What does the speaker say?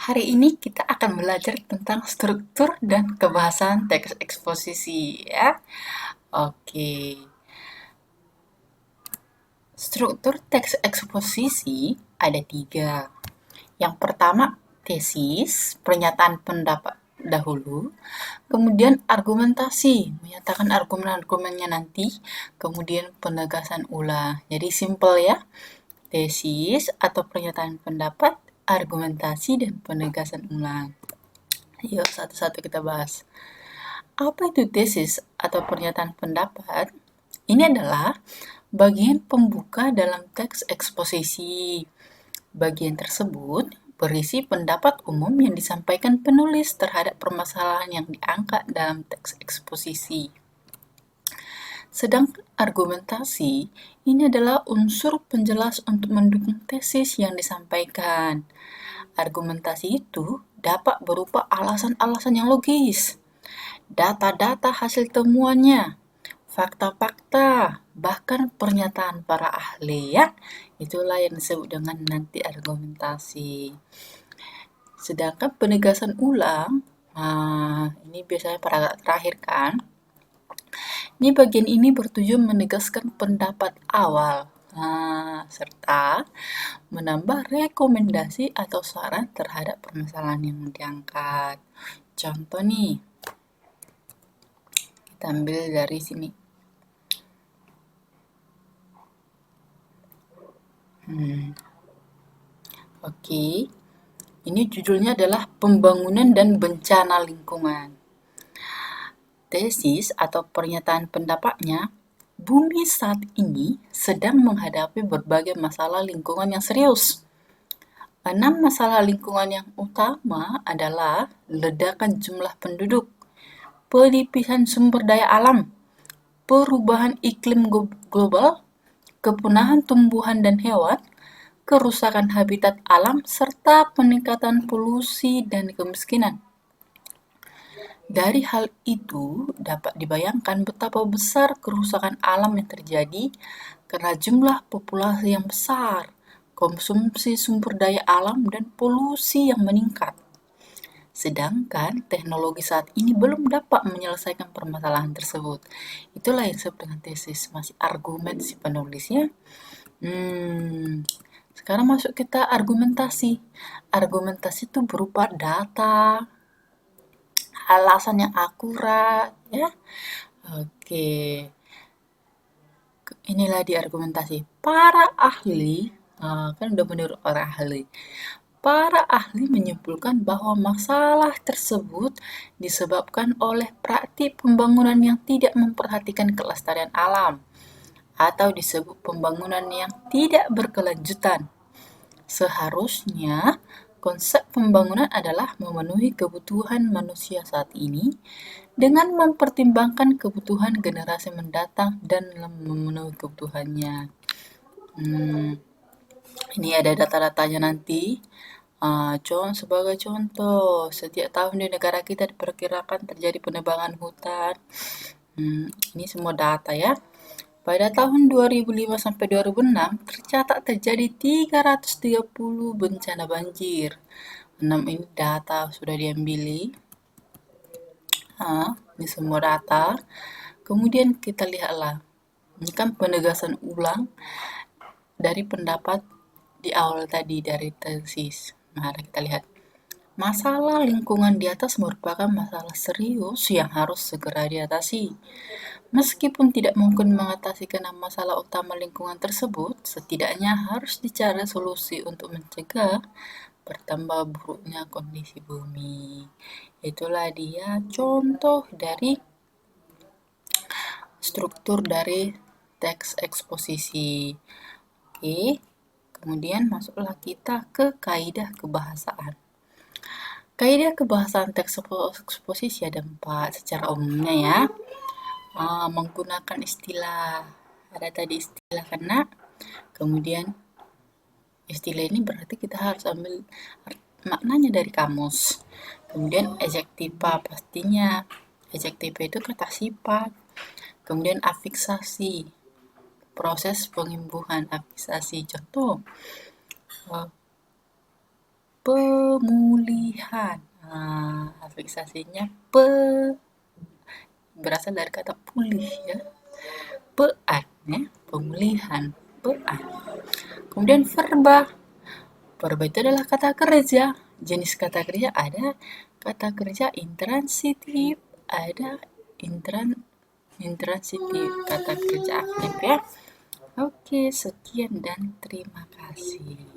Hari ini kita akan belajar tentang struktur dan kebahasan teks eksposisi ya. Oke. Struktur teks eksposisi ada 3. Yang pertama, tesis, pernyataan pendapat dahulu, kemudian argumentasi, menyatakan argumen-argumennya nanti, kemudian penegasan ulang. Jadi simple ya. Tesis atau pernyataan pendapat, argumentasi, dan penegasan ulang. Yuk, satu-satu kita bahas. Apa itu tesis atau pernyataan pendapat? Ini adalah bagian pembuka dalam teks eksposisi. Bagian tersebut berisi pendapat umum yang disampaikan penulis terhadap permasalahan yang diangkat dalam teks eksposisi. Sedangkan argumentasi ini adalah unsur penjelas untuk mendukung tesis yang disampaikan. Argumentasi itu dapat berupa alasan-alasan yang logis, data-data hasil temuannya, fakta-fakta, bahkan pernyataan para ahli ya. Itulah yang disebut dengan nanti argumentasi. Sedangkan penegasan ulang, ini biasanya paragraf terakhir kan. Ini bagian ini bertujuan menegaskan pendapat awal, serta menambah rekomendasi atau saran terhadap permasalahan yang diangkat. Contoh nih, kita ambil dari sini. Oke, ini judulnya adalah pembangunan dan bencana lingkungan. Tesis atau pernyataan pendapatnya, bumi saat ini sedang menghadapi berbagai masalah lingkungan yang serius. 6 masalah lingkungan yang utama adalah ledakan jumlah penduduk, pelipisan sumber daya alam, perubahan iklim global, kepunahan tumbuhan dan hewan, kerusakan habitat alam, serta peningkatan polusi dan kemiskinan. Dari hal itu dapat dibayangkan betapa besar kerusakan alam yang terjadi karena jumlah populasi yang besar, konsumsi sumber daya alam, dan polusi yang meningkat. Sedangkan teknologi saat ini belum dapat menyelesaikan permasalahan tersebut. Itulah yang disebut dengan tesis, masih argumen si penulisnya. Sekarang masuk kita argumentasi. Argumentasi itu berupa data, alasan yang akurat, ya. Oke. Inilah di argumentasi. Para ahli, kan udah menurut para ahli. Para ahli menyimpulkan bahwa masalah tersebut disebabkan oleh praktik pembangunan yang tidak memperhatikan kelestarian alam, atau disebut pembangunan yang tidak berkelanjutan. Seharusnya konsep pembangunan adalah memenuhi kebutuhan manusia saat ini dengan mempertimbangkan kebutuhan generasi mendatang dan memenuhi kebutuhannya. Ini ada data-datanya nanti. Sebagai contoh, setiap tahun di negara kita diperkirakan terjadi penebangan hutan. Ini semua data ya. Pada tahun 2005 sampai 2006 tercatat terjadi 330 bencana banjir. 6 ini data sudah diambil. Ini semua data. Kemudian kita lihatlah. Ini kan penegasan ulang dari pendapat di awal tadi dari tesis. Mari kita lihat. Masalah lingkungan di atas merupakan masalah serius yang harus segera diatasi. Meskipun tidak mungkin mengatasi keenam masalah utama lingkungan tersebut, setidaknya harus dicari solusi untuk mencegah bertambah buruknya kondisi bumi. Itulah dia contoh dari struktur dari teks eksposisi. Oke, kemudian masuklah kita ke kaidah kebahasaan. Kaidah kebahasaan teks eksposisi ada 4 secara umumnya ya. Menggunakan istilah. Ada tadi istilah kena, kemudian istilah ini berarti kita harus ambil maknanya dari kamus. Kemudian adjektiva, pastinya adjektiva itu kata sifat. Kemudian afiksasi, proses pengimbuhan afiksasi. Contoh, pemulihan. Fiksasinya berasal dari kata pulih ya. Pean ya, pemulihan, pean. Kemudian verba. Verba itu adalah kata kerja. Jenis kata kerja ada kata kerja intransitif, ada intransitif, kata kerja aktif ya. Oke, sekian dan terima kasih.